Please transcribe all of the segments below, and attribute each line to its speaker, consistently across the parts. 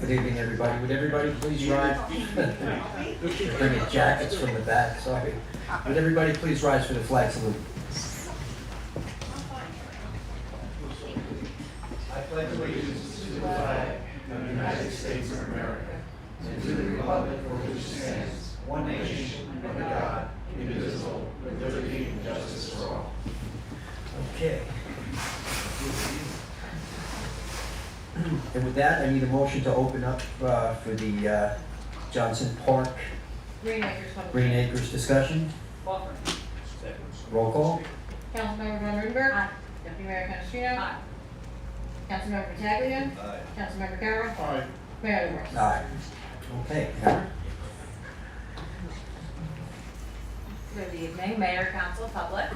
Speaker 1: Good evening, everybody. Would everybody please rise? Bringing jackets from the back, sorry. Would everybody please rise for the flag salute?
Speaker 2: I pledge allegiance to the flag of the United States of America and to the republic for which it stands, one nation, under God, indivisible, with liberty and justice for all.
Speaker 1: Okay. And with that, I need a motion to open up for the Johnson Park
Speaker 3: Green Acres Public.
Speaker 1: Green Acres discussion.
Speaker 3: Offer.
Speaker 1: Roll call.
Speaker 3: Councilmember Von Rudenberg.
Speaker 4: Aye.
Speaker 3: Deputy Mayor Canestrino.
Speaker 4: Aye.
Speaker 3: Councilmember Pataglia.
Speaker 2: Aye.
Speaker 3: Councilmember Carroll.
Speaker 2: Aye.
Speaker 3: Mayor LaBrus.
Speaker 1: Aye. Okay, Karen.
Speaker 4: Good evening, Mayor, Council, Public.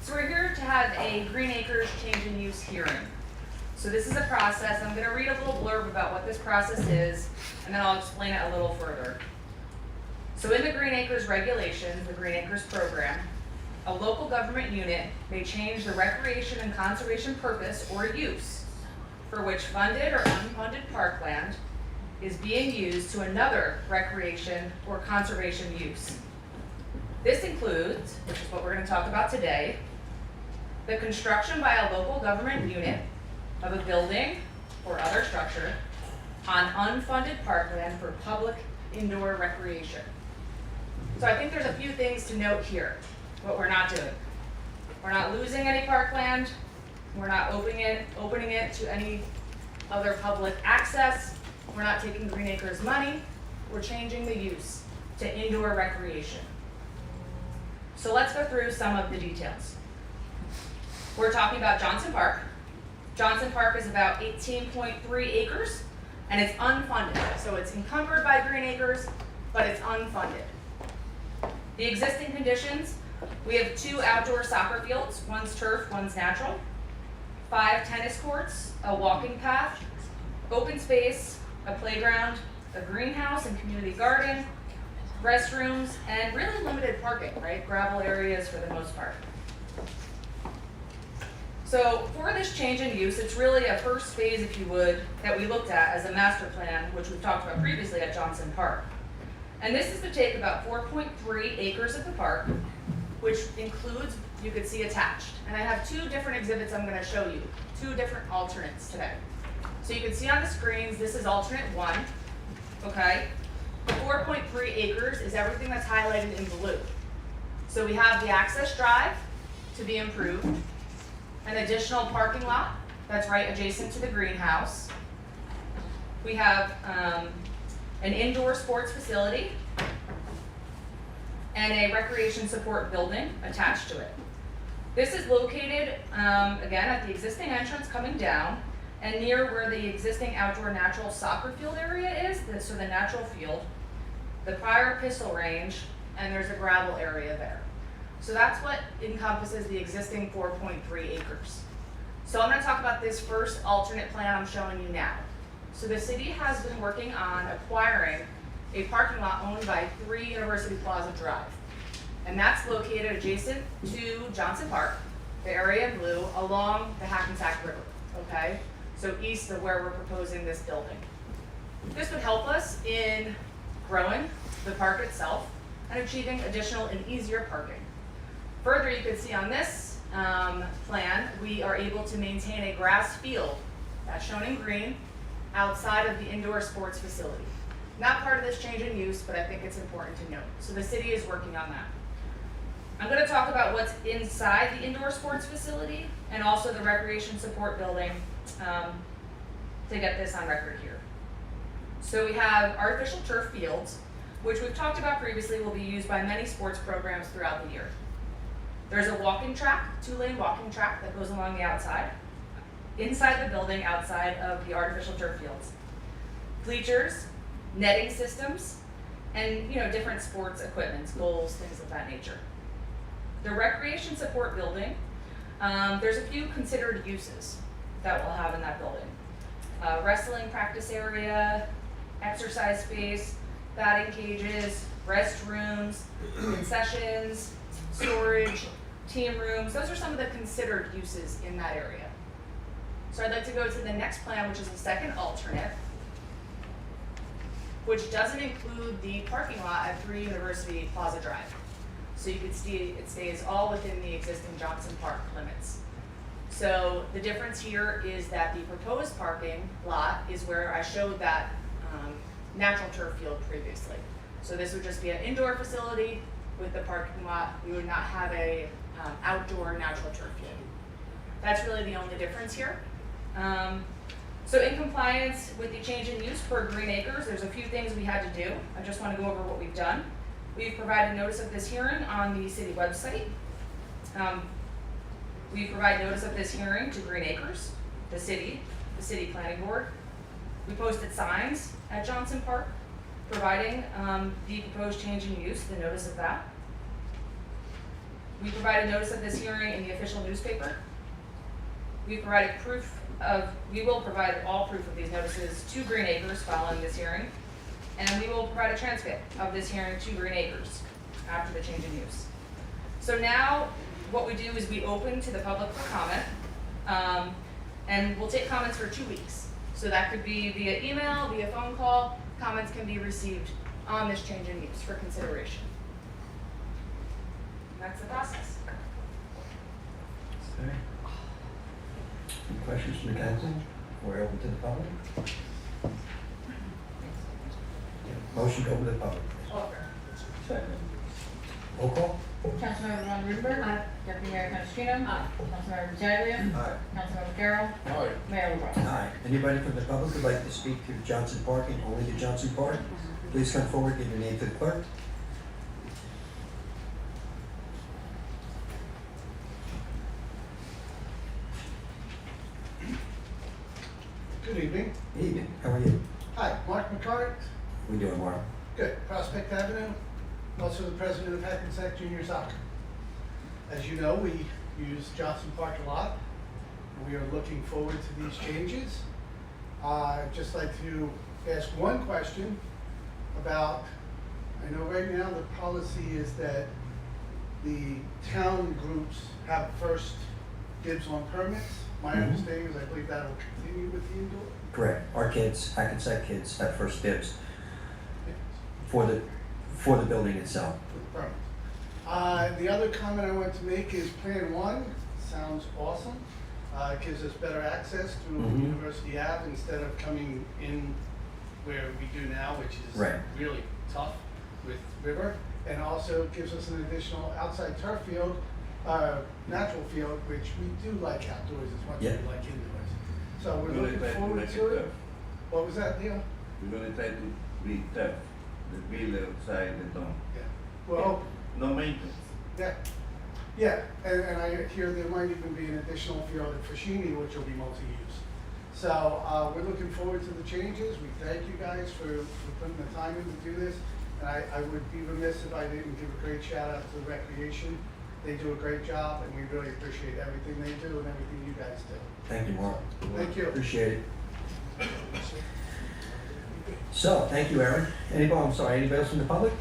Speaker 4: So we're here to have a Green Acres change in use hearing. So this is a process. I'm going to read a little blurb about what this process is, and then I'll explain it a little further. So in the Green Acres regulations, the Green Acres program, a local government unit may change the recreation and conservation purpose or use for which funded or unfunded parkland is being used to another recreation or conservation use. This includes, which is what we're going to talk about today, the construction by a local government unit of a building or other structure on unfunded parkland for public indoor recreation. So I think there's a few things to note here, what we're not doing. We're not losing any parkland, we're not opening it to any other public access, we're not taking Green Acres money, we're changing the use to indoor recreation. So let's go through some of the details. We're talking about Johnson Park. Johnson Park is about 18.3 acres, and it's unfunded. So it's encumbered by Green Acres, but it's unfunded. The existing conditions, we have 2 outdoor soccer fields, one's turf, one's natural, 5 tennis courts, a walking path, open space, a playground, a greenhouse and community garden, restrooms, and really limited parking, right? Gravel areas for the most part. So for this change in use, it's really a first phase, if you would, that we looked at as a master plan, which we've talked about previously at Johnson Park. And this is to take about 4.3 acres of the park, which includes, you could see attached. And I have 2 different exhibits I'm going to show you, 2 different alternates today. So you can see on the screens, this is alternate 1, okay? The 4.3 acres is everything that's highlighted in blue. So we have the access drive to be improved, an additional parking lot that's right adjacent to the greenhouse. We have an indoor sports facility and a recreation support building attached to it. This is located, again, at the existing entrance coming down and near where the existing outdoor natural soccer field area is, so the natural field, the prior pistol range, and there's a gravel area there. So that's what encompasses the existing 4.3 acres. So I'm going to talk about this first alternate plan I'm showing you now. So the city has been working on acquiring a parking lot owned by 3 University Plaza Drive. And that's located adjacent to Johnson Park, the area in blue, along the Hackensack River, okay? So east of where we're proposing this building. This would help us in growing the park itself and achieving additional and easier parking. Further, you can see on this plan, we are able to maintain a grass field, that's shown in green, outside of the indoor sports facility. Not part of this change in use, but I think it's important to note. So the city is working on that. I'm going to talk about what's inside the indoor sports facility and also the recreation support building to get this on record here. So we have artificial turf fields, which we've talked about previously will be used by many sports programs throughout the year. There's a walking track, 2-lane walking track that goes along the outside, inside the building, outside of the artificial turf fields. Bleachers, netting systems, and different sports equipment, goals, things of that nature. The recreation support building, there's a few considered uses that we'll have in that building. Wrestling practice area, exercise space, batting cages, restrooms, concessions, storage, team rooms. Those are some of the considered uses in that area. So I'd like to go to the next plan, which is the second alternate. which doesn't include the parking lot at 3 University Plaza Drive. So you can see it stays all within the existing Johnson Park limits. So the difference here is that the proposed parking lot is where I showed that natural turf field previously. So this would just be an indoor facility with the parking lot. We would not have a outdoor natural turf field. That's really the only difference here. So in compliance with the change in use for Green Acres, there's a few things we had to do. I just want to go over what we've done. We've provided notice of this hearing on the city website. We provide notice of this hearing to Green Acres, the city planning board. We posted signs at Johnson Park, providing the proposed change in use, the notice of that. We provided notice of this hearing in the official newspaper. We will provide all proof of these notices to Green Acres following this hearing. And we will provide a transcript of this hearing to Green Acres after the change in use. So now, what we do is we open to the public for comment, and we'll take comments for 2 weeks. So that could be via email, via phone call. Comments can be received on this change in use for consideration. And that's the process.
Speaker 1: Okay. Any questions from the council? We're open to the public. Motion to open to the public.
Speaker 4: Over.
Speaker 1: Roll call?
Speaker 3: Councilmember Von Rudenberg. Aye. Deputy Mayor Canestrino. Aye. Councilmember Pataglia.
Speaker 1: Aye.
Speaker 3: Councilmember Carroll.
Speaker 2: Aye.
Speaker 3: Mayor LaBrus.
Speaker 1: Aye. Anybody from the public who'd like to speak to Johnson Park and only to Johnson Park, please come forward, give your name to the clerk.
Speaker 5: Good evening.
Speaker 1: Evening, how are you?
Speaker 5: Hi, Mark McCart.
Speaker 1: We doing, Mark?
Speaker 5: Good. Prospect Avenue. Also the president of Hackensack Junior Soccer. As you know, we use Johnson Park a lot. We are looking forward to these changes. I'd just like to ask one question about, I know right now the policy is that the town groups have first dibs on permits. My
Speaker 1: Mhm.
Speaker 5: understanding is I believe that will continue with the indoor.
Speaker 1: Correct. Our kids, Hackensack kids, have first dibs for the building itself.
Speaker 5: With permits. The other comment I want to make is Plan 1 sounds awesome. It gives us better access to
Speaker 1: Mhm.
Speaker 5: University Ave instead of coming in where we do now, which is
Speaker 1: Right.
Speaker 5: really tough with River. And also gives us an additional outside turf field, natural field, which we do like outdoors as much
Speaker 1: Yeah.
Speaker 5: as we like indoors. So we're
Speaker 2: We're gonna
Speaker 5: looking
Speaker 2: try to
Speaker 5: forward
Speaker 2: make
Speaker 5: to
Speaker 2: it
Speaker 5: it. What was that, Leo?
Speaker 2: We're gonna try to be tough, the bill outside the dome.
Speaker 5: Yeah. Well,
Speaker 2: No maintenance.
Speaker 5: yeah, yeah, and I hear there might even be an additional field at Fashini, which will be multi-use. So, we're looking forward to the changes. We thank you guys for putting the time in to do this. And I would be remiss if I didn't give a great shout out to Recreation. They do a great job, and we really appreciate everything they do and everything you guys do.
Speaker 1: Thank you, Mark.
Speaker 5: Thank you.
Speaker 1: Appreciate it. So, thank you, Aaron. Anybody else from the public?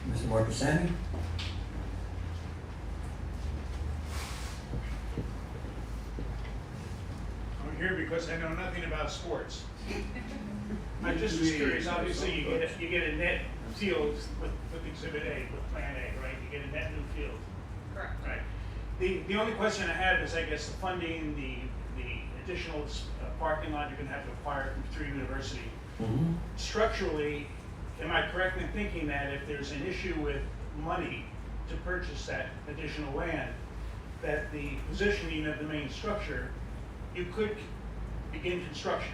Speaker 1: Mr. Marcusani?
Speaker 6: I'm here because I know nothing about sports. I'm just curious, obviously you get a net field with Exhibit A, with Plan A, right? You get a net new field,
Speaker 4: Correct.
Speaker 6: right? The only question I have is, I guess, the funding, the additional parking lot you're gonna have to acquire from 3 University.
Speaker 1: Mm-hmm.
Speaker 6: Structurally, am I correct in thinking that if there's an issue with money to purchase that additional land, that the positioning of the main structure, you could begin construction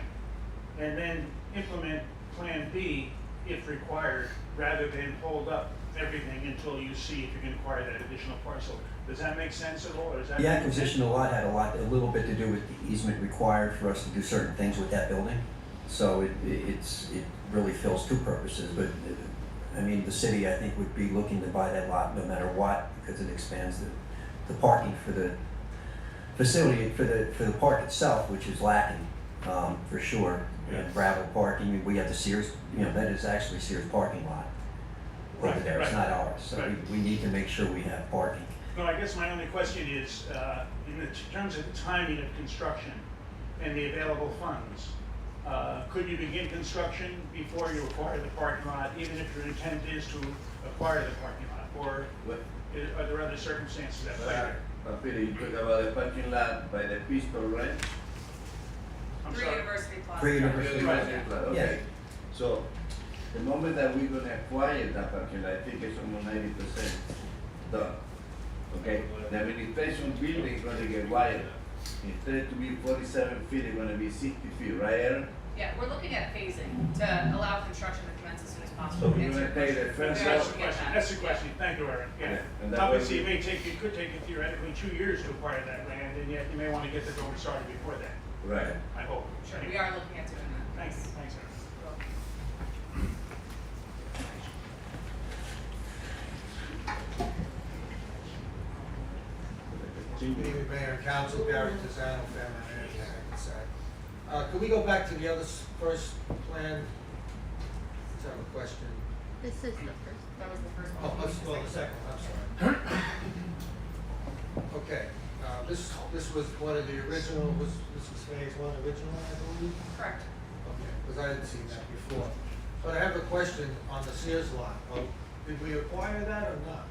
Speaker 6: and then implement Plan B if required, rather than hold up everything until you see if you can acquire that additional parcel? Does that make sense at all, or is that?
Speaker 1: The acquisition of the lot had a little bit to do with the easement required for us to do certain things with that building. So it really fills two purposes, but I mean, the city, I think, would be looking to buy that lot no matter what, because it expands the parking for the facility, for the park itself, which is lacking, for sure. We have gravel parking, we have the Sears, that is actually Sears parking lot over
Speaker 6: Right,
Speaker 1: there, it's
Speaker 6: right.
Speaker 1: not ours, so
Speaker 6: Right.
Speaker 1: we need to make sure we have parking.
Speaker 6: No, I guess my only question is, in terms of the timing of construction and the available funds, Could you begin construction before you acquire the parking lot, even if your intent is to acquire the parking lot? Or are there other circumstances at play there?
Speaker 2: Peter, you talk about the parking lot by the pistol, right?
Speaker 6: I'm
Speaker 4: Three
Speaker 6: sorry.
Speaker 4: University Plaza.
Speaker 1: Pre-university.
Speaker 2: Okay. So, the moment that we're gonna acquire that parking lot, I think it's almost 90% done. Okay, the administration building is gonna get wider. Instead to be 47 feet, it's gonna be 60 feet, right, Aaron?
Speaker 4: Yeah, we're looking at phasing to allow construction to commence as soon as possible.
Speaker 2: So we're
Speaker 4: Answer your
Speaker 2: gonna take the
Speaker 4: question.
Speaker 2: first
Speaker 6: That's
Speaker 2: level.
Speaker 6: the question, that's the question, thank you, Aaron, yeah.
Speaker 2: And that
Speaker 6: Obviously,
Speaker 2: way
Speaker 6: it could take you theoretically 2 years to acquire that land, and yet you may wanna get the going started before that,
Speaker 2: Right.
Speaker 6: I hope.
Speaker 4: Sure, we are looking at doing that.
Speaker 6: Thanks, thanks, Aaron.
Speaker 7: Good evening, Mayor and Council, Gary Tizano, family manager, Hackensack. Could we go back to the other first plan? Let's have a question.
Speaker 3: This is the first.
Speaker 4: That was the first
Speaker 7: Oh,
Speaker 4: one.
Speaker 7: the second one, I'm sorry. Okay, this was one of the original, this was phase one original, I believe?
Speaker 4: Correct.
Speaker 7: Okay, because I hadn't seen that before. But I have a question on the Sears lot. Did we acquire that or not?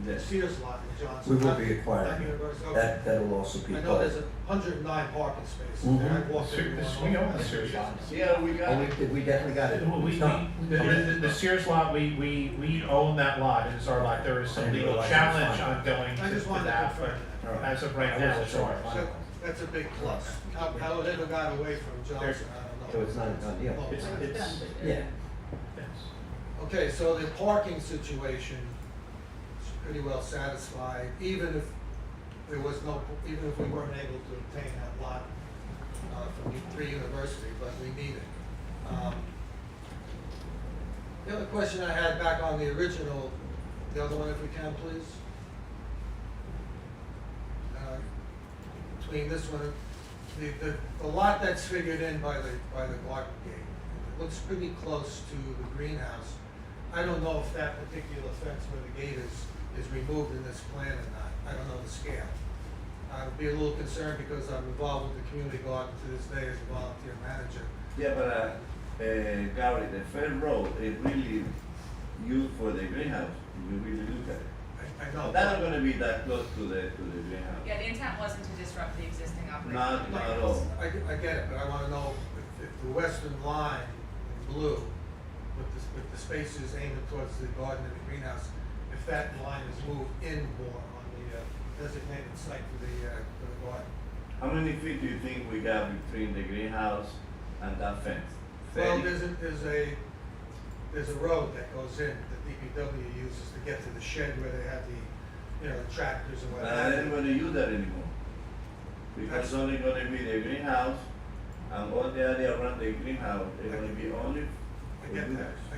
Speaker 7: The
Speaker 2: Yes.
Speaker 7: Sears lot in Johnson.
Speaker 1: We will
Speaker 7: not-
Speaker 1: be
Speaker 7: not
Speaker 1: acquiring
Speaker 7: University,
Speaker 1: it.
Speaker 7: okay.
Speaker 1: That'll also be
Speaker 7: I
Speaker 1: part
Speaker 7: know
Speaker 1: of
Speaker 7: there's
Speaker 1: it.
Speaker 7: 109 parking spaces
Speaker 1: Mhm.
Speaker 7: there. I walked every
Speaker 8: We
Speaker 7: one
Speaker 8: own
Speaker 7: of
Speaker 8: the
Speaker 7: them.
Speaker 8: Sears lot.
Speaker 2: Yeah, we got
Speaker 1: Oh,
Speaker 2: it.
Speaker 1: we definitely got it.
Speaker 8: The Sears lot, we own that lot, it is our lot, there is some legal challenge ongoing
Speaker 7: I just
Speaker 8: to
Speaker 7: wanted to
Speaker 8: that,
Speaker 7: confirm
Speaker 8: but
Speaker 7: that.
Speaker 8: as of right now, it's ours.
Speaker 7: So that's a big plus. How it ever got away from Johnson, I
Speaker 1: So
Speaker 7: don't know.
Speaker 1: it's not a done deal.
Speaker 8: It's,
Speaker 1: Yeah.
Speaker 8: yes.
Speaker 7: Okay, so the parking situation is pretty well satisfied, even if there was no, even if we weren't able to obtain that lot from pre-university, but we need it. The other question I had back on the original, the other one if we can, please. Between this one, the lot that's figured in by the garden gate, it looks pretty close to the greenhouse. I don't know if that particular fence where the gate is removed in this plan or not. I don't know the scale. I'd be a little concerned because I'm involved with the community garden to this day as a volunteer manager.
Speaker 2: Yeah, but, Gary, the first row is really used for the greenhouse, if you really look at it.
Speaker 7: I know.
Speaker 2: That's not gonna be that close to the greenhouse.
Speaker 4: Yeah, the intent wasn't to disrupt the existing operation.
Speaker 2: Not at all.
Speaker 7: I get it, but I wanna know if the western line in blue with the spaces aiming towards the garden and the greenhouse, if that line is moved in more on the designated site for the garden.
Speaker 2: How many feet do you think we got between the greenhouse and that fence?
Speaker 7: Well,
Speaker 2: 30?
Speaker 7: there's a road that goes in that DPW uses to get to the shed where they have the tractors and
Speaker 2: But
Speaker 7: what
Speaker 2: I
Speaker 7: have
Speaker 2: didn't
Speaker 7: you.
Speaker 2: wanna use that anymore. Because it's only gonna be the greenhouse and all the area around the greenhouse, they're gonna be only
Speaker 7: I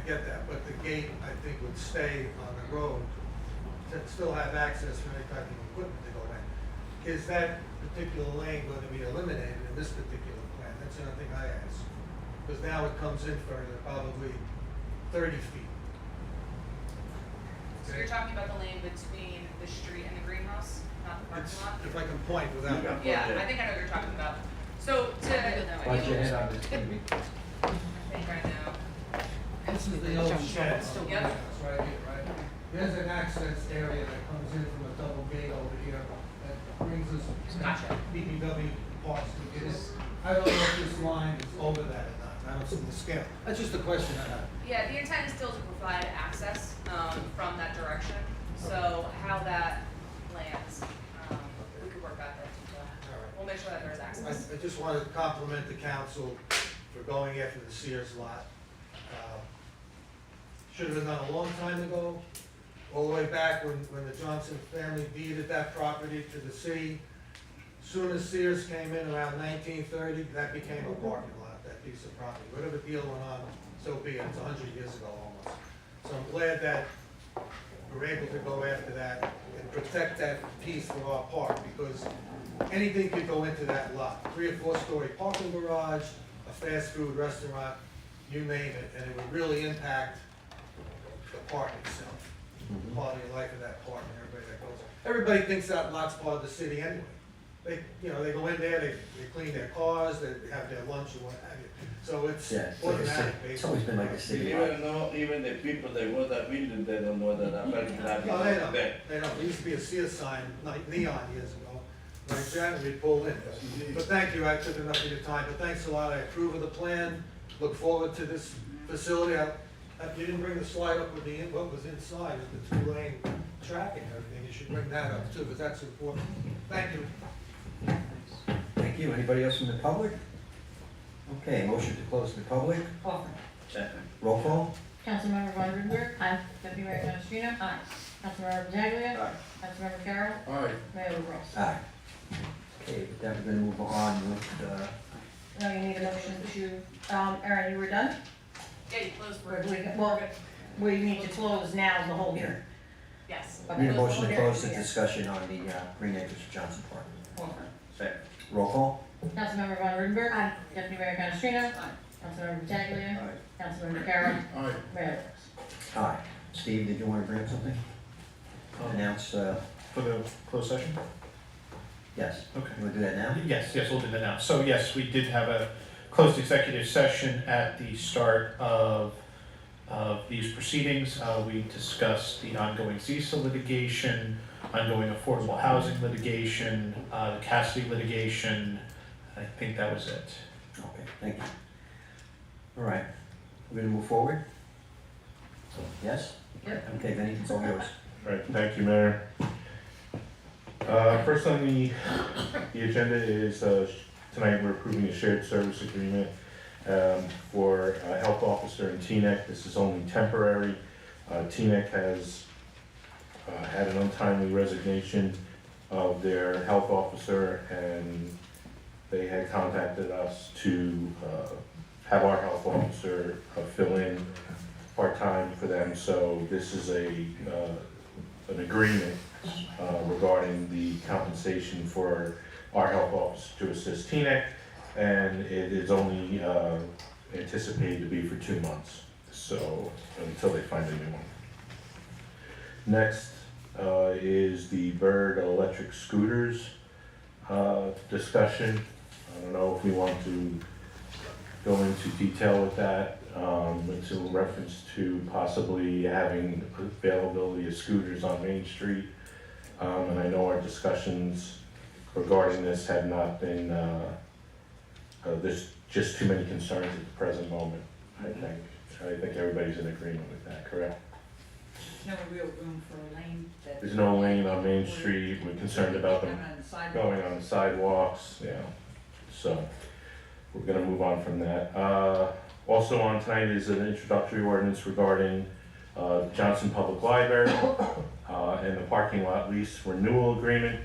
Speaker 7: get that, but the gate, I think, would stay on the road to still have access for any type of equipment to go in. Is that particular lane going to be eliminated in this particular plan? That's the only thing I ask. Because now it comes in further, probably 30 feet.
Speaker 4: So you're talking about the lane between the street and the greenhouse, not the parking
Speaker 7: It's-
Speaker 4: lot?
Speaker 7: If I can point
Speaker 2: You
Speaker 7: without.
Speaker 2: can-
Speaker 4: Yeah, I think I know what you're talking about. So to,
Speaker 1: Watch your head on this TV.
Speaker 4: I think I know.
Speaker 7: This is the old shed.
Speaker 4: Yep.
Speaker 7: Greenhouse right here, right? There's an access area that comes in from a double gate over here that brings us.
Speaker 4: Gotcha.
Speaker 7: DPW parts to get in. I don't know if this line is over that or not. I don't see the scale. That's just a question I have.
Speaker 4: Yeah, the intent is still to provide access, from that direction. So how that lands, we could work out that detail.
Speaker 7: All right.
Speaker 4: We'll make sure that there's access.
Speaker 7: I just wanted to compliment the council for going after the Sears lot. Should have been done a long time ago, all the way back when the Johnson family deeded that property to the city. Soon as Sears came in around 1930, that became a parking lot, that piece of property. Whatever deal went on, so be it, it's 100 years ago almost. So I'm glad that we're able to go after that and protect that piece for our park, because anything could go into that lot. 3 or 4 story parking garage, a fast food restaurant, you name it, and it would really impact the park itself, quality of life of that park and everybody that goes there. Everybody thinks that lot's part of the city anyway. they go in there, they clean their cars, they have their lunch or what have you. So it's
Speaker 1: Yeah, it's like a
Speaker 7: automatic,
Speaker 1: city, it's always been like a city
Speaker 2: Believe
Speaker 1: lot.
Speaker 2: it or not, even the people that bought that building, they don't know that American Avenue
Speaker 7: No, they
Speaker 2: is
Speaker 7: don't,
Speaker 2: there.
Speaker 7: they don't. There used to be a Sears sign, like neon years ago, like that, and we pulled in. But thank you, I took enough of your time, but thanks a lot, I approve of the plan, look forward to this facility. You didn't bring the slide up with what was inside, with the 2-lane track and everything, you should bring that up too, because that's important. Thank you.
Speaker 1: Thank you. Anybody else from the public? Okay, motion to close the public.
Speaker 3: Offer.
Speaker 2: Second.
Speaker 1: Roll call.
Speaker 3: Councilmember Von Rudenberg.
Speaker 4: Aye.
Speaker 3: Deputy Mayor Canestrino.
Speaker 4: Aye.
Speaker 3: Councilmember Pataglia.
Speaker 2: Aye.
Speaker 3: Councilmember Carroll.
Speaker 2: Aye.
Speaker 3: Mayor LaBrus.
Speaker 1: Aye. Okay, with that, we're gonna move on with,
Speaker 3: Now you need a motion to, Aaron, you were done?
Speaker 9: Yeah, you closed for.
Speaker 3: Well, we need to close now the whole hearing.
Speaker 9: Yes.
Speaker 3: Okay.
Speaker 1: need a motion to close the
Speaker 3: Yeah.
Speaker 1: discussion on the Green Acres Johnson Park.
Speaker 3: Offer.
Speaker 2: Second.
Speaker 1: Roll call.
Speaker 3: Councilmember Von Rudenberg.
Speaker 9: Aye.
Speaker 3: Deputy Mayor Canestrino.
Speaker 4: Aye.
Speaker 3: Councilmember Pataglia.
Speaker 2: Aye.
Speaker 3: Councilmember Carroll.
Speaker 2: Aye.
Speaker 3: Mayor LaBrus.
Speaker 1: Aye. Steve, did you wanna bring up something? Announce,
Speaker 8: For the closed session?
Speaker 1: yes.
Speaker 8: Okay.
Speaker 1: You wanna do that now?
Speaker 8: Yes, we'll do that now. So yes, we did have a closed executive session at the start of these proceedings. We discussed the ongoing CISA litigation, ongoing affordable housing litigation, the Cassidy litigation. I think that was it.
Speaker 1: Okay, thank you. All right, we're gonna move forward? Yes?
Speaker 3: Yep.
Speaker 1: Okay, Vinnie, it's all yours.
Speaker 10: Right, thank you, Mayor. First on the agenda is, tonight we're approving a shared service agreement for a health officer in Teaneck. This is only temporary. Teaneck has had an untimely resignation of their health officer, and they had contacted us to have our health officer fill in part-time for them. So this is an agreement regarding the compensation for our health officer to assist Teaneck, and it is only anticipated to be for 2 months, so until they find a new one. Next is the Bird electric scooters discussion. I don't know if we want to go into detail with that. It's in reference to possibly having availability of scooters on Main Street. And I know our discussions regarding this have not been, there's just too many concerns at the present moment, I think everybody's in agreement with that, correct?
Speaker 11: No real room for a lane that.
Speaker 10: There's no lane on Main Street, we're concerned about them
Speaker 11: On the sidewalk.
Speaker 10: going on the sidewalks, so we're gonna move on from that. Also on tonight is an introductory ordinance regarding Johnson Public Library and the parking lot lease renewal agreement.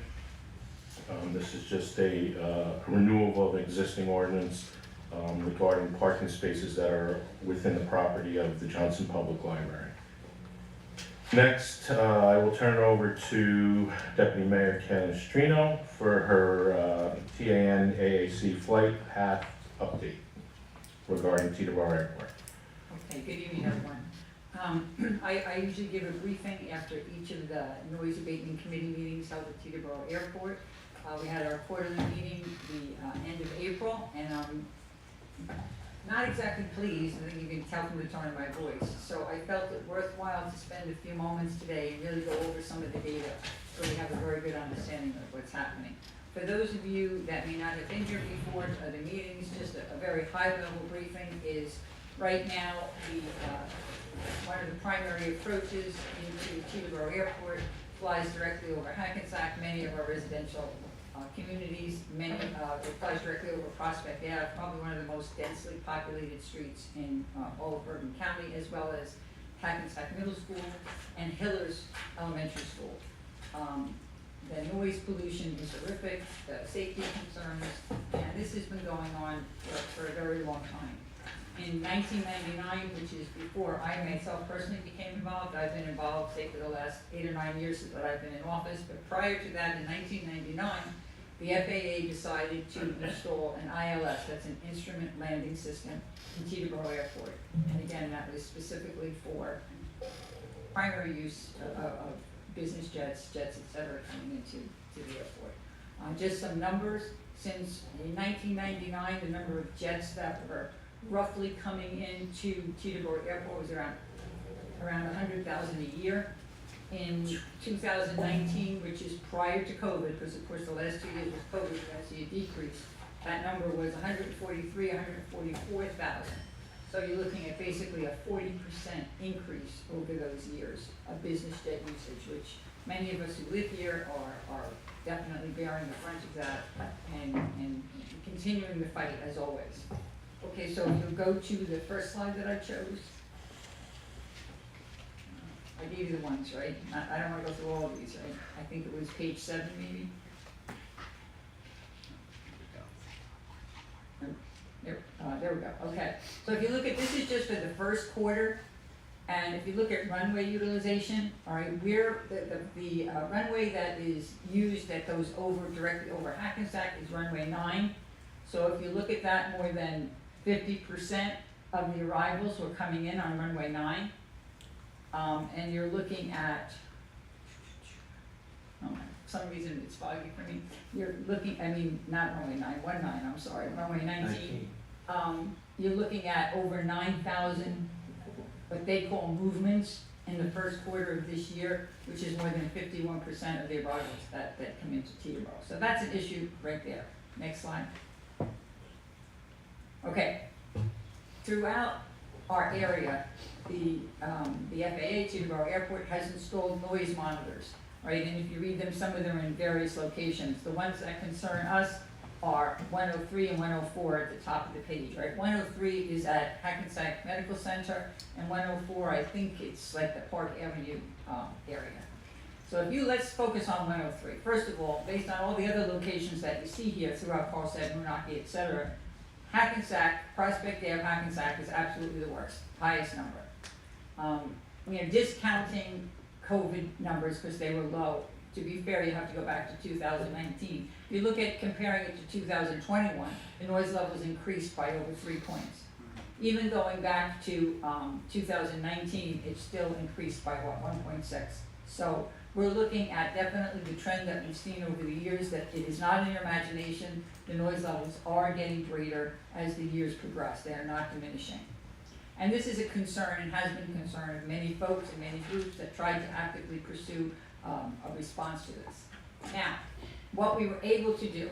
Speaker 10: This is just a renewal of an existing ordinance regarding parking spaces that are within the property of the Johnson Public Library. Next, I will turn it over to Deputy Mayor Canestrino for her TAN AAC flight path update regarding Teterboro Airport.
Speaker 11: Okay, good evening, everyone. I usually give a briefing after each of the noise abatement committee meetings held at Teterboro Airport. We had our quarterly meeting the end of April, and I'm not exactly pleased, I think you can tell from the tone of my voice. So I felt it worthwhile to spend a few moments today and really go over some of the data so we have a very good understanding of what's happening. For those of you that may not have been here before to other meetings, just a very high-level briefing is right now one of the primary approaches into Teterboro Airport flies directly over Hackensack, many of our residential communities, it flies directly over Prospect Ave, probably one of the most densely populated streets in all of Bergen County, as well as Hackensack Middle School and Hillers Elementary School. The noise pollution is horrific, the safety concerns, and this has been going on for a very long time. In 1999, which is before I myself personally became involved, I've been involved, say, for the last 8 or 9 years that I've been in office, but prior to that, in 1999, the FAA decided to install an ILS, that's an instrument landing system, in Teterboro Airport. And again, that was specifically for primary use of business jets, et cetera, coming into the airport. Just some numbers, since in 1999, the number of jets that were roughly coming into Teterboro Airport was around 100,000 a year. In 2019, which is prior to COVID, because of course the last 2 years was COVID, we had to see a decrease. That number was 143, 144,000. So you're looking at basically a 40% increase over those years of business jet usage, which many of us who live here are definitely bearing the brunt of that and continuing the fight as always. Okay, so if you'll go to the first slide that I chose. I gave you the ones, right? I don't wanna go through all of these, right? I think it was page 7 maybe. There we go, okay. So if you look at, this is just for the first quarter, and if you look at runway utilization, all right, we're, the runway that is used that goes directly over Hackensack is runway 9. So if you look at that, more than 50% of the arrivals were coming in on runway 9. And you're looking at, oh, for some reason it's foggy for me. You're looking, not runway 19, I'm sorry, runway 19. You're looking at over 9,000, what they call movements in the first quarter of this year, which is more than 51% of the arrivals that come into Teterboro. So that's an issue right there. Next slide. Okay. Throughout our area, the FAA, Teterboro Airport, has installed noise monitors, right? And if you read them, some of them are in various locations. The ones that concern us are 103 and 104 at the top of the page, right? 103 is at Hackensack Medical Center, and 104, I think it's like the Park Avenue area. So let's focus on 103. First of all, based on all the other locations that you see here throughout Carlsbad, Moonachie, et cetera, Hackensack, Prospect Ave, Hackensack is absolutely the worst, highest number. Discounting COVID numbers because they were low. To be fair, you have to go back to 2019. If you look at comparing it to 2021, the noise levels increased by over 3 points. Even going back to 2019, it still increased by 1.6. So we're looking at definitely the trend that we've seen over the years, that it is not in your imagination. The noise levels are getting greater as the years progress. They are not diminishing. And this is a concern and has been a concern of many folks and many groups that tried to actively pursue a response to this. Now, what we were able to do,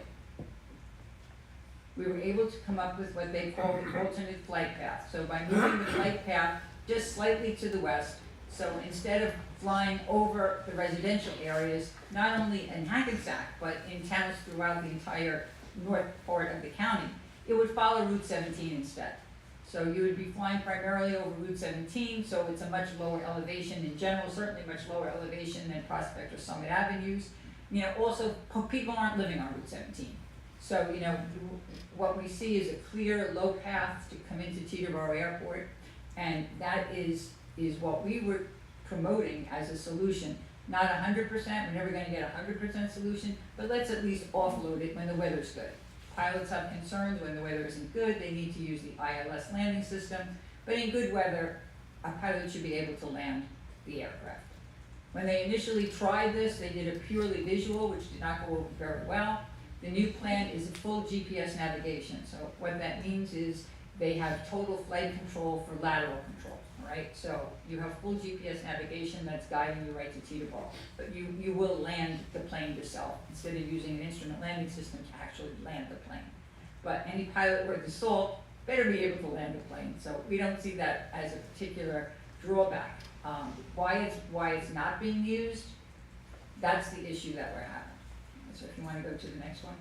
Speaker 11: we were able to come up with what they call the alternate flight path. So by moving the flight path just slightly to the west, so instead of flying over the residential areas, not only in Hackensack, but in towns throughout the entire north part of the county, it would follow Route 17 instead. So you would be flying primarily over Route 17, so it's a much lower elevation in general, certainly much lower elevation than Prospect or Summit Avenues. Also, people aren't living on Route 17. So, what we see is a clear, low path to come into Teterboro Airport, and that is what we were promoting as a solution. Not 100%, we're never gonna get a 100% solution, but let's at least offload it when the weather's good. Pilots have concerns when the weather isn't good, they need to use the ILS landing system, but in good weather, a pilot should be able to land the aircraft. When they initially tried this, they did a purely visual, which did not go over very well. The new plan is a full GPS navigation, so what that means is they have total flight control for lateral control, all right? So you have full GPS navigation that's guiding you right to Teterboro, but you will land the plane yourself instead of using an instrument landing system to actually land the plane. But any pilot worth his salt better be able to land the plane, so we don't see that as a particular drawback. Why it's not being used, that's the issue that we're having. So if you want to go to the next one.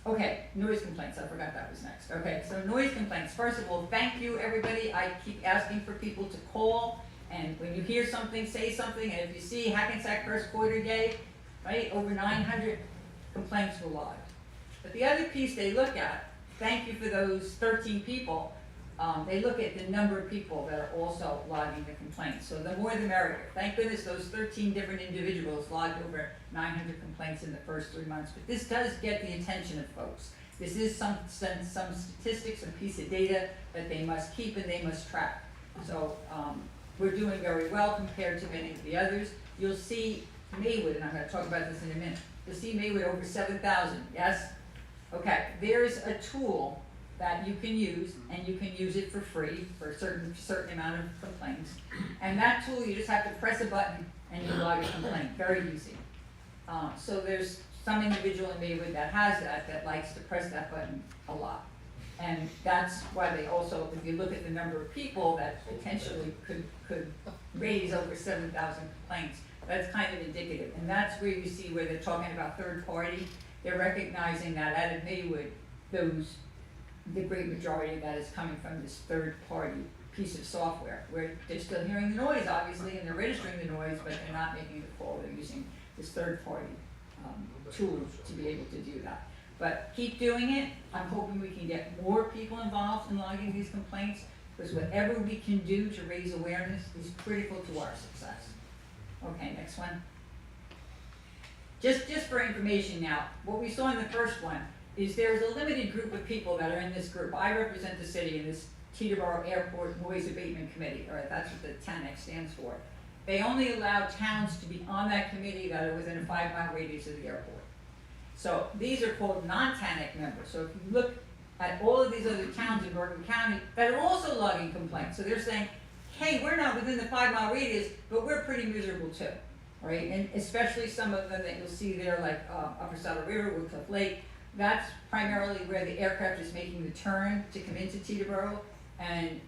Speaker 11: Okay, noise complaints, I forgot that was next. Okay, so noise complaints. First of all, thank you, everybody. I keep asking for people to call, and when you hear something, say something, and if you see Hackensack first quarter day, right, over 900 complaints were logged. But the other piece they look at, thank you for those 13 people, they look at the number of people that are also logging the complaints. So the more the merrier. Thank goodness those 13 different individuals logged over 900 complaints in the first 3 months. But this does get the attention of folks. This is some statistics, some piece of data that they must keep and they must track. So we're doing very well compared to many of the others. You'll see Maywood, and I'm gonna talk about this in a minute. You'll see Maywood over 7,000, yes? Okay, there's a tool that you can use, and you can use it for free for a certain amount of complaints. And that tool, you just have to press a button and you log a complaint, very easy. So there's some individual in Maywood that has that likes to press that button a lot. And that's why they also, if you look at the number of people that potentially could raise over 7,000 complaints, that's kind of indicative. And that's where you see where they're talking about third party. They're recognizing that out of Maywood, the great majority of that is coming from this third party piece of software, where they're still hearing the noise, obviously, and they're registering the noise, but they're not making the call. They're using this third party tool to be able to do that. But keep doing it. I'm hoping we can get more people involved in logging these complaints, because whatever we can do to raise awareness is critical to our success. Okay, next one. Just for information now, what we saw in the first one is there's a limited group of people that are in this group. I represent the city in this Teterboro Airport Noise Abatement Committee, or that's what the TANEC stands for. They only allow towns to be on that committee that are within a 5-mile radius of the airport. So these are called non-TANEC members. So if you look at all of these other towns in Bergen County that are also logging complaints, so they're saying, hey, we're not within the 5-mile radius, but we're pretty miserable too, right? And especially some of them that you'll see there, like Upper Saddle River, Woodcliff Lake. That's primarily where the aircraft is making the turn to come into Teterboro. And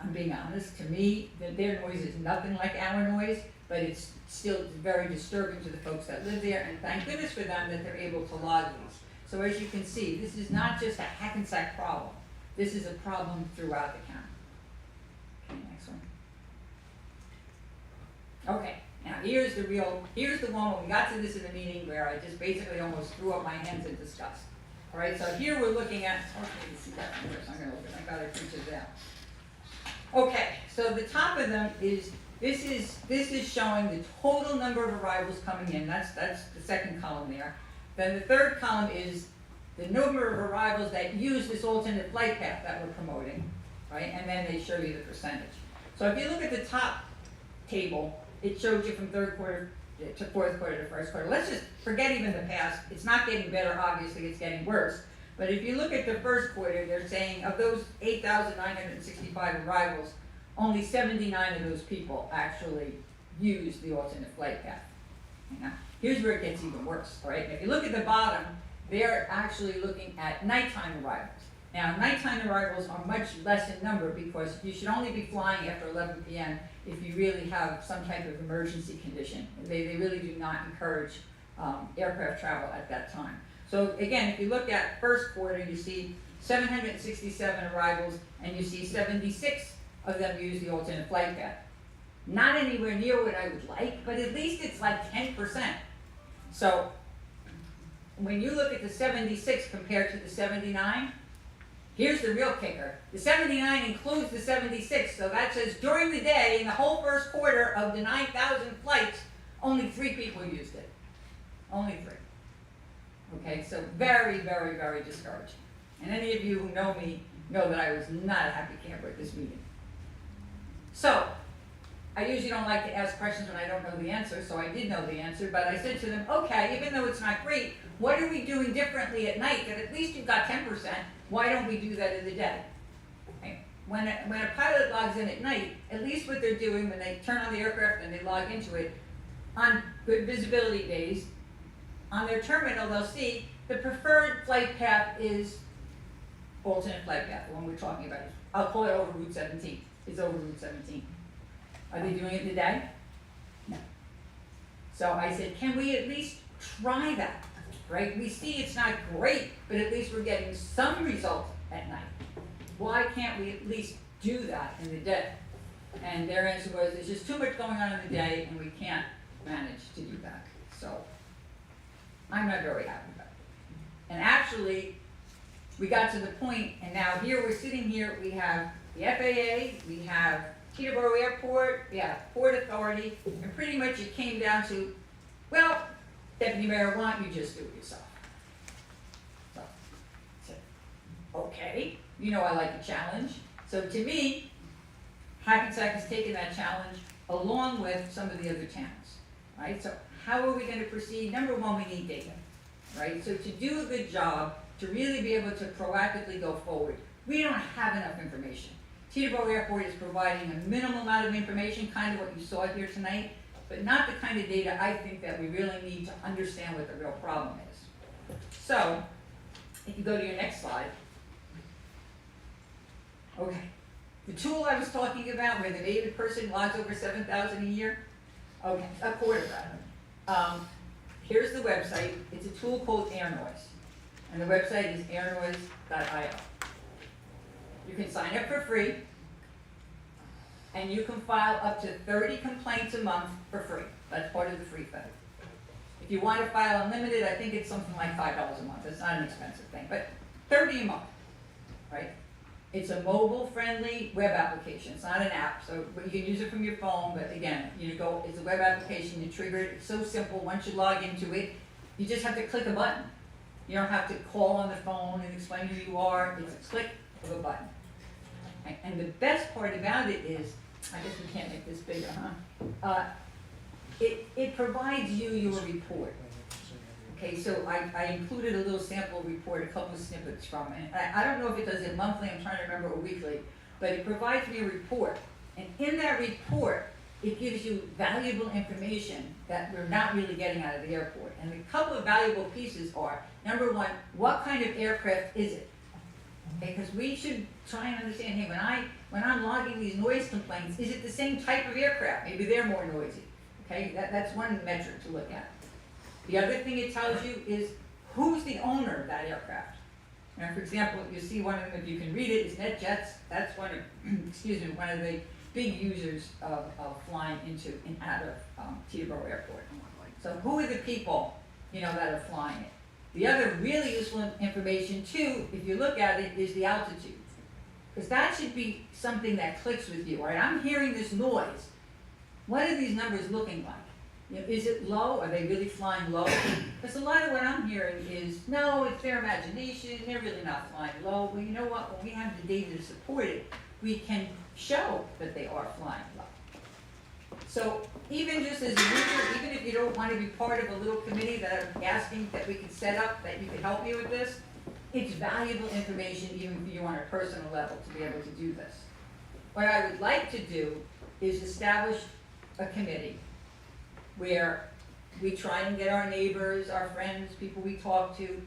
Speaker 11: I'm being honest, to me, their noise is nothing like our noise, but it's still very disturbing to the folks that live there, and thank goodness for them that they're able to log these. So as you can see, this is not just a Hackensack problem. This is a problem throughout the county. Okay, next one. Okay, now here's the one when we got to this in the meeting where I just basically almost threw up my hands in disgust. All right, so here we're looking at, it's hard for me to see that one first, I'm gonna look at, I got it printed down. Okay, so the top of them is, this is showing the total number of arrivals coming in, that's the second column there. Then the third column is the number of arrivals that use this alternate flight path that we're promoting, right? And then they show you the percentage. So if you look at the top table, it shows you from third quarter to fourth quarter to first quarter. Let's just forget even the past. It's not getting better, obviously, it's getting worse. But if you look at the first quarter, they're saying of those 8,965 arrivals, only 79 of those people actually use the alternate flight path. Now, here's where it gets even worse, all right? If you look at the bottom, they're actually looking at nighttime arrivals. Now, nighttime arrivals are much less in number because you should only be flying after 11 p.m. if you really have some type of emergency condition. They really do not encourage aircraft travel at that time. So again, if you look at first quarter, you see 767 arrivals, and you see 76 of them use the alternate flight path. Not anywhere near what I would like, but at least it's like 10%. So when you look at the 76 compared to the 79, here's the real kicker. The 79 includes the 76, so that says during the day, in the whole first quarter of the 9,000 flights, only 3 people used it. Only 3. Okay, so very, very, very discouraging. And any of you who know me know that I was not a happy camper at this meeting. So, I usually don't like to ask questions when I don't know the answer, so I did know the answer, but I said to them, okay, even though it's not great, what are we doing differently at night that at least you've got 10%, why don't we do that in the day? Okay. When a pilot logs in at night, at least what they're doing when they turn on the aircraft and they log into it, on good visibility days, on their terminal they'll see the preferred flight path is alternate flight path, the one we're talking about. I'll call it over Route 17. It's over Route 17. Are they doing it in the day? No. So I said, can we at least try that, right? We see it's not great, but at least we're getting some result at night. Why can't we at least do that in the day? And their answer was, there's just too much going on in the day and we can't manage to do that. So I'm not very happy about it. And actually, we got to the point, and now here we're sitting here, we have the FAA, we have Teterboro Airport, we have Port Authority, and pretty much it came down to, well, Deputy Mayor, why don't you just do it yourself? So, I said, okay, you know I like a challenge. So to me, Hackensack has taken that challenge along with some of the other towns. right? So how are we gonna proceed? Number one, we need data, right? So to do a good job, to really be able to proactively go forward, we don't have enough information. Teterboro Airport is providing a minimal amount of information, kind of what you saw here tonight, but not the kind of data I think that we really need to understand what the real problem is. So, if you go to your next slide. Okay, the tool I was talking about where the native person logs over 7,000 a year, okay, a quarter rather. Here's the website, it's a tool called AirNoise, and the website is airnoise.io. You can sign up for free, and you can file up to 30 complaints a month for free. That's part of the free thing. If you want to file unlimited, I think it's something like $5 a month. It's not an expensive thing, but 30 a month, right? It's a mobile-friendly web application. It's not an app, so you can use it from your phone, but again, it's a web application, you trigger it. It's so simple. Once you log into it, you just have to click a button. You don't have to call on the phone and explain who you are. It's a click of a button. And the best part about it is, I guess we can't make this bigger, huh? It provides you your report. Okay, so I included a little sample report, a couple of snippets from it. I don't know if it does it monthly, I'm trying to remember, or weekly, but it provides me a report. And in that report, it gives you valuable information that we're not really getting out of the airport. And a couple of valuable pieces are, number one, what kind of aircraft is it? Okay, because we should try and understand, hey, when I'm logging these noise complaints, is it the same type of aircraft? Maybe they're more noisy. Okay, that's one metric to look at. The other thing it tells you is who's the owner of that aircraft. Now, for example, you see one of them, if you can read it, is NetJets. That's one of, one of the big users of flying into and out of Teterboro Airport. So who are the people, that are flying it? The other really useful information too, if you look at it, is the altitude. Because that should be something that clicks with you, right? I'm hearing this noise. What are these numbers looking like? Is it low? Are they really flying low? Because a lot of what I'm hearing is, no, it's their imagination, they're really not flying low. Well, you know what? When we have the data to support it, we can show that they are flying low. So even just as a user, even if you don't want to be part of a little committee that I'm asking that we can set up, that you can help me with this, it's valuable information even for you on a personal level to be able to do this. What I would like to do is establish a committee where we try and get our neighbors, our friends, people we talk to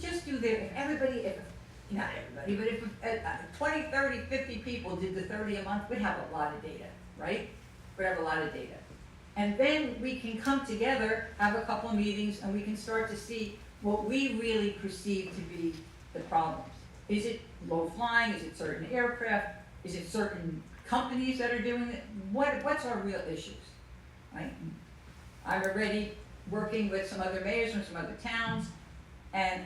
Speaker 11: just do if not everybody, but if 20, 30, 50 people did the 30 a month, we'd have a lot of data, right? We'd have a lot of data. And then we can come together, have a couple of meetings, and we can start to see what we really perceive to be the problems. Is it low flying? Is it certain aircraft? Is it certain companies that are doing it? What's our real issues, right? I'm already working with some other mayors from some other towns, and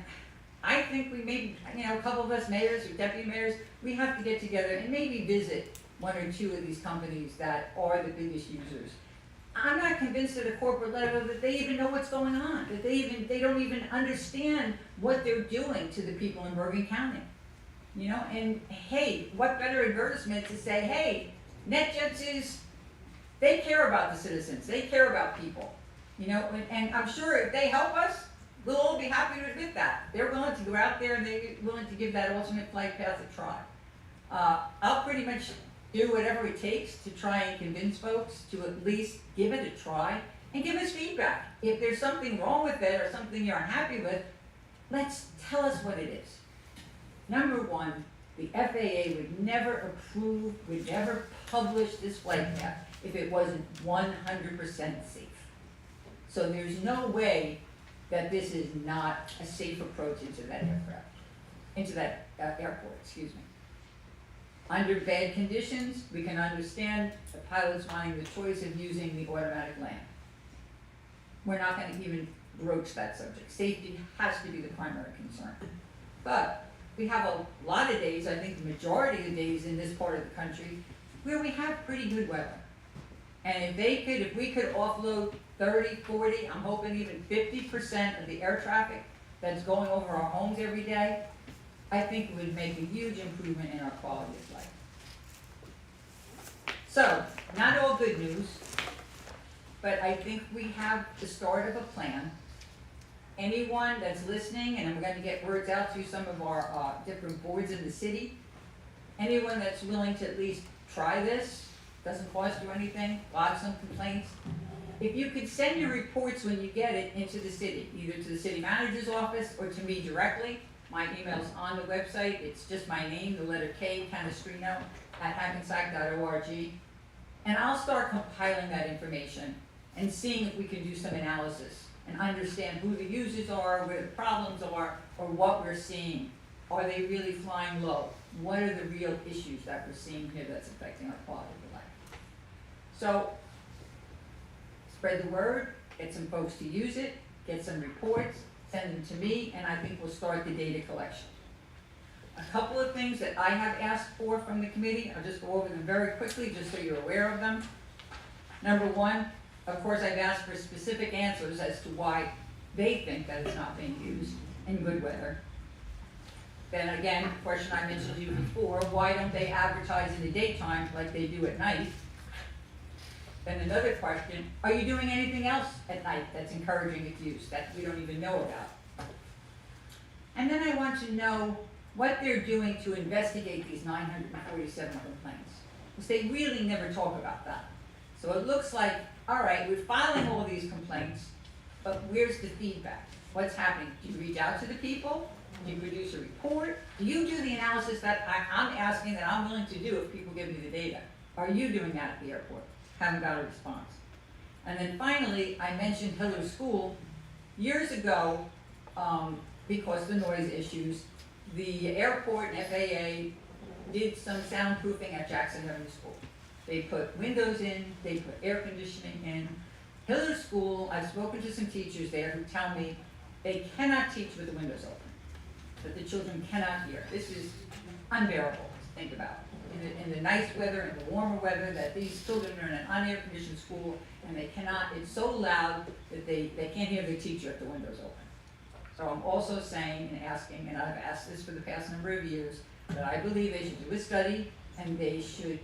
Speaker 11: I think we maybe, a couple of us mayors or deputy mayors, we have to get together and maybe visit one or two of these companies that are the biggest users. I'm not convinced at a corporate level that they even know what's going on, that they don't even understand what they're doing to the people in Bergen County. And hey, what better advertisement to say, hey, NetJets they care about the citizens, they care about people, and I'm sure if they help us, we'll all be happy to admit that. They're willing to go out there and they're willing to give that alternate flight path a try. I'll pretty much do whatever it takes to try and convince folks to at least give it a try and give us feedback. If there's something wrong with it or something you're unhappy with, tell us what it is. Number one, the FAA would never approve, would never publish this flight path if it wasn't 100% safe. So there's no way that this is not a safe approach into that airport, excuse me. Under bad conditions, we can understand the pilots wanting the choice of using the automatic land. We're not going to even broach that subject. Safety has to be the primary concern. But we have a lot of days, I think the majority of days in this part of the country, where we have pretty good weather. And if we could offload 30, 40, I'm hoping even 50% of the air traffic that's going over our homes every day, I think it would make a huge improvement in our quality of life. So, not all good news. but I think we have the start of a plan. Anyone that's listening, and I'm gonna get words out to some of our different boards in the city, anyone that's willing to at least try this, doesn't cost you anything, lodge some complaints. If you could send your reports when you get it into the city, either to the city manager's office or to me directly, my email's on the website, it's just my name, the letter K, Canestrino, @hackensack.org. And I'll start compiling that information and seeing if we can do some analysis and understand who the users are, where the problems are, or what we're seeing. Are they really flying low? What are the real issues that we're seeing here that's affecting our quality of life? So, spread the word, get some folks to use it, get some reports, send them to me, and I think we'll start the data collection. A couple of things that I have asked for from the committee, I'll just go over them very quickly, just so you're aware of them. Number one, of course, I've asked for specific answers as to why they think that it's not being used in good weather. Then again, question I mentioned to you before, why don't they advertise in the daytime like they do at night? Then another question, are you doing anything else at night that's encouraging its use that we don't even know about? And then I want to know what they're doing to investigate these 947 complaints, because they really never talk about that. So it looks like, all right, we're filing all these complaints, but where's the feedback? What's happening? Do you reach out to the people? Do you produce a report? Do you do the analysis that I'm asking, that I'm willing to do if people give me the data? Are you doing that at the airport? Haven't got a response. And then finally, I mentioned Hiller School. Years ago, because of the noise issues, the airport and FAA did some soundproofing at Jackson Avenue School. They put windows in, they put air conditioning in. Hiller School, I've spoken to some teachers there who tell me they cannot teach with the windows open, that the children cannot hear. This is unbearable to think about. In the nice weather, in the warmer weather, that these children are in an unair-conditioned school and they cannot, it's so loud that they can't hear the teacher if the window's open. So I'm also saying and asking, and I've asked this for the past number of years, that I believe they should do a study and they should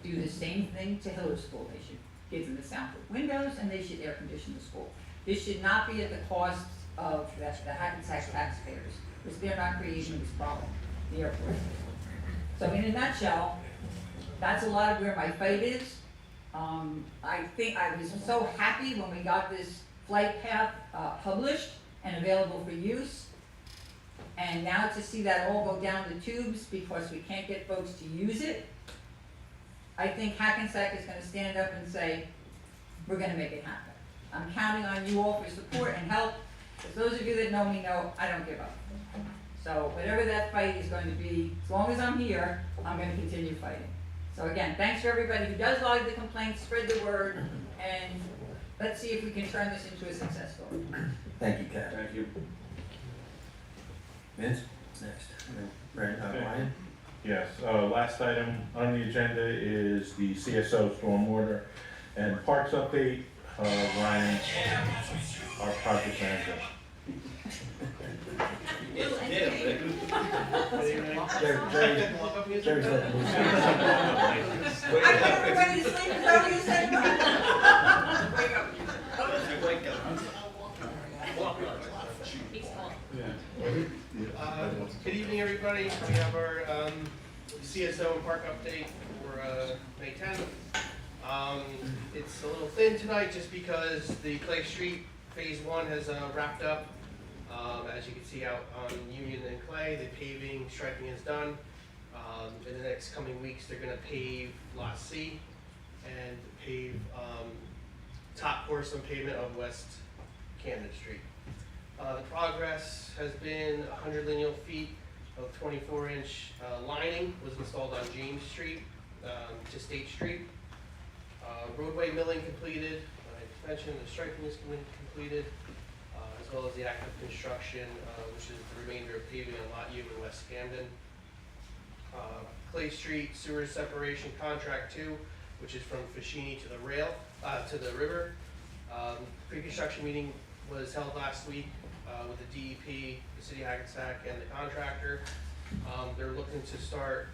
Speaker 11: do the same thing to Hiller School. They should give them the soundproof windows and they should air condition the school. This should not be at the cost of the Hackensack taxpayers, because they're not creating this problem, the airport. So in a nutshell, that's a lot of where my fight is. I think I was so happy when we got this flight path published and available for use. And now to see that all go down the tubes because we can't get folks to use it, I think Hackensack is gonna stand up and say, we're gonna make it happen. I'm counting on you all for support and help. As those of you that know me know, I don't give up. So whatever that fight is going to be, as long as I'm here, I'm gonna continue fighting. So again, thanks for everybody who does log the complaints, spread the word, and let's see if we can turn this into a success story.
Speaker 1: Thank you, Kat.
Speaker 2: Thank you.
Speaker 1: Vince, next. Ryan?
Speaker 10: Yes, last item on the agenda is the CSO stormwater and parks update. Ryan, our project manager.
Speaker 1: Jerry's letting loose.
Speaker 11: I put everybody to sleep, is that what you said?
Speaker 12: Good evening, everybody. We have our CSO and park update for May 10th. It's a little thin tonight just because the Clay Street Phase 1 has wrapped up. As you can see out on Union and Clay, the paving, striping is done. In the next coming weeks, they're going to pave Lot C and pave top course on pavement of West Camden Street. The progress has been 100 lineal feet of 24-inch lining was installed on James Street to State Street. Roadway milling completed. I just mentioned the striping is completed, as well as the active construction, which is the remainder of paving on Lot U in West Camden. Clay Street sewer separation contract 2, which is from Fashini to the river. Pre-construction meeting was held last week with the DEP, the City of Hackensack, and the contractor. They're looking to start,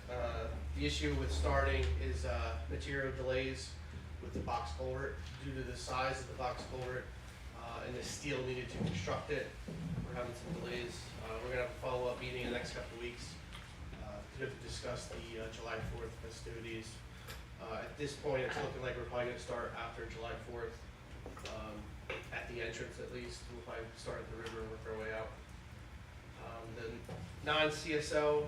Speaker 12: the issue with starting is material delays with the box culvert. Due to the size of the box culvert and the steel needed to construct it, we're having some delays. We're gonna have a follow-up meeting in the next couple of weeks to discuss the July 4th festivities. At this point, it's looking like we're probably gonna start after July 4th, at the entrance at least. We'll probably start at the river and work our way out. The non-CSO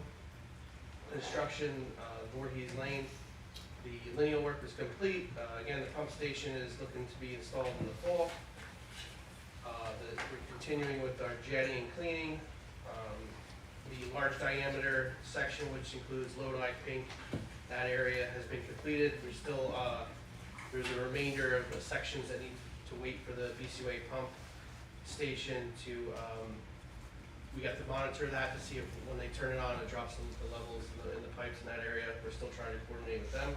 Speaker 12: construction, Voorhees Lane, the lineal work is complete. Again, the pump station is looking to be installed in the fall. We're continuing with our jetting and cleaning. The large diameter section, which includes Lodi, Pink, that area has been completed. There's still, there's a remainder of the sections that need to wait for the BCOA pump station to, we got to monitor that to see if when they turn it on, it drops the levels in the pipes in that area. We're still trying to coordinate with them.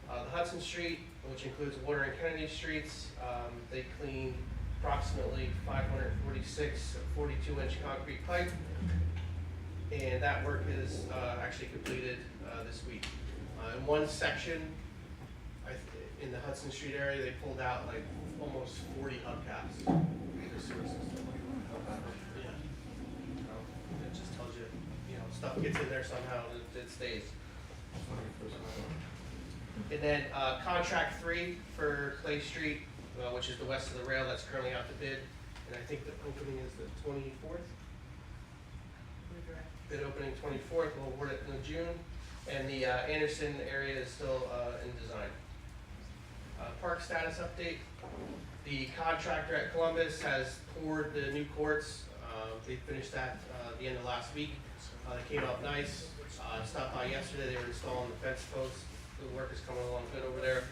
Speaker 12: The Hudson Street, which includes Water and Kennedy Streets, they cleaned approximately 546 42-inch concrete pipe, and that work is actually completed this week. In one section, in the Hudson Street area, they pulled out like almost 40 hubcaps in the sewer system. Yeah. It just tells you, you know, stuff gets in there somehow and it stays. And then contract 3 for Clay Street, which is the west of the rail, that's currently out to bid. And I think the opening is the 24th. Bid opening 24th, we'll award it in June. And the Anderson area is still in design. Park status update. The contractor at Columbus has poured the new courts. They finished that the end of last week. They came out nice. Stopped by yesterday, they were installing the fence posts. The work is coming along good over there.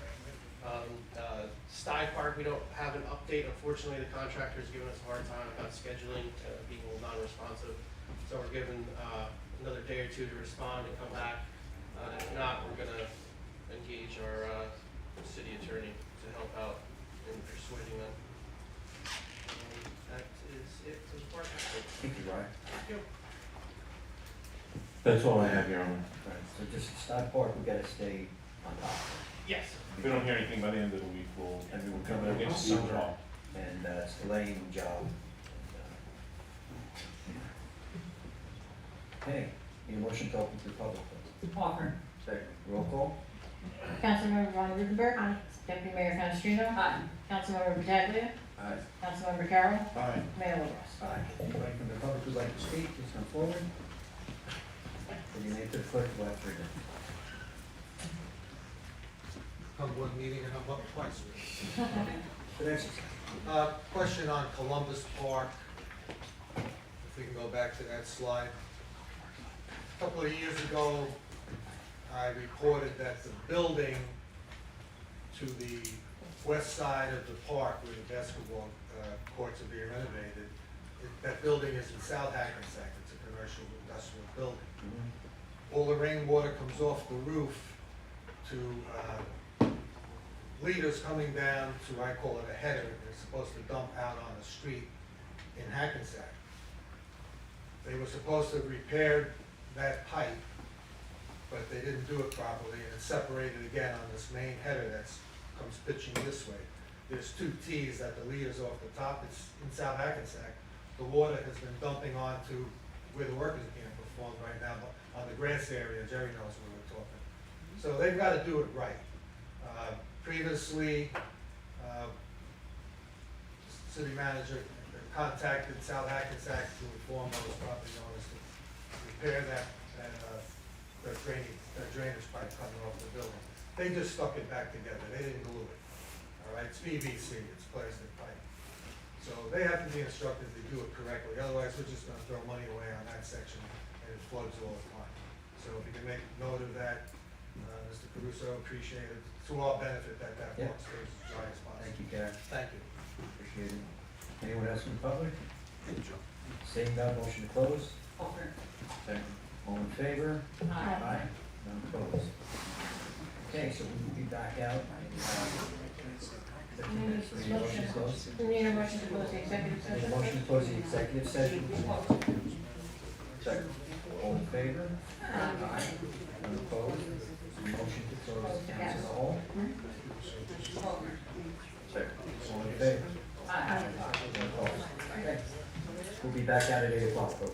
Speaker 12: Sty Park, we don't have an update. Unfortunately, the contractor's giving us a hard time about scheduling, being a little non-responsive. So we're given another day or two to respond and come back. If not, we're gonna engage our city attorney to help out in persuading them. That is it for the park update.
Speaker 1: Thank you, Ryan.
Speaker 12: Thank you.
Speaker 10: That's all I have, Your Honor.
Speaker 1: Right, so just Stock Park, we gotta stay on top of
Speaker 12: Yes.
Speaker 10: If we don't hear anything by the end of the week, we'll,
Speaker 1: it. And we're
Speaker 10: come
Speaker 1: coming
Speaker 10: back
Speaker 1: up with
Speaker 10: into
Speaker 1: summer,
Speaker 10: Hall.
Speaker 1: and it's delaying the job. Okay, need a motion to open to the public, please.
Speaker 11: Offer.
Speaker 1: Second. Roll call?
Speaker 3: Councilmember Von Rudenberg. Deputy Mayor Canestrino.
Speaker 11: Aye.
Speaker 3: Councilmember Pataglia.
Speaker 1: Aye.
Speaker 3: Councilmember Carroll.
Speaker 1: Aye.
Speaker 3: Mayor LaBrus.
Speaker 1: Aye. Anybody from the public who'd like to speak, please come forward. Give your name to the clerk, we'll have to read it.
Speaker 7: Come one meeting and I'm up twice.
Speaker 1: Good exercise.
Speaker 7: Question on Columbus Park. If we can go back to that slide. A couple of years ago, I reported that the building to the west side of the park where the basketball courts are being renovated, that building is in South Hackensack. It's a commercial industrial building. All the rainwater comes off the roof to leaders coming down to, I call it a header, they're supposed to dump out on the street in Hackensack. They were supposed to have repaired that pipe, but they didn't do it properly, and it's separated again on this main header that comes pitching this way. There's 2 T's that the leader's off the top. It's in South Hackensack. The water has been dumping onto where the work is being performed right now, on the grass area. Jerry knows where we're talking. So they've got to do it right. Previously, city manager contacted South Hackensack to inform those property owners to repair that drainage pipe coming off the building. They just stuck it back together. They didn't glue it. All right, it's PVC, it's plastic pipe. So they have to be instructed to do it correctly. Otherwise, we're just gonna throw money away on that section and it floods all the time. So if you can make note of that, Mr. Caruso, appreciate it. To our benefit that
Speaker 1: Yeah.
Speaker 7: park stays as dry as possible.
Speaker 1: Thank you, Karen.
Speaker 7: Thank you.
Speaker 1: Appreciate it. Anyone else from the public? Seeing none, motion to close?
Speaker 11: Offer.
Speaker 1: Second. All in favor?
Speaker 3: Aye.
Speaker 1: None opposed. Okay, so we'll be back out. 15 minutes. We need a motion to close?
Speaker 3: We need a motion to close the executive
Speaker 1: Need a
Speaker 3: session.
Speaker 1: motion to close the executive session? Second. All in favor?
Speaker 3: Aye.
Speaker 1: None opposed? Motion to close the council as a whole.
Speaker 11: Oh,
Speaker 1: All in favor?
Speaker 11: aye.
Speaker 1: Okay. We'll be back out at 8 o'clock, folks.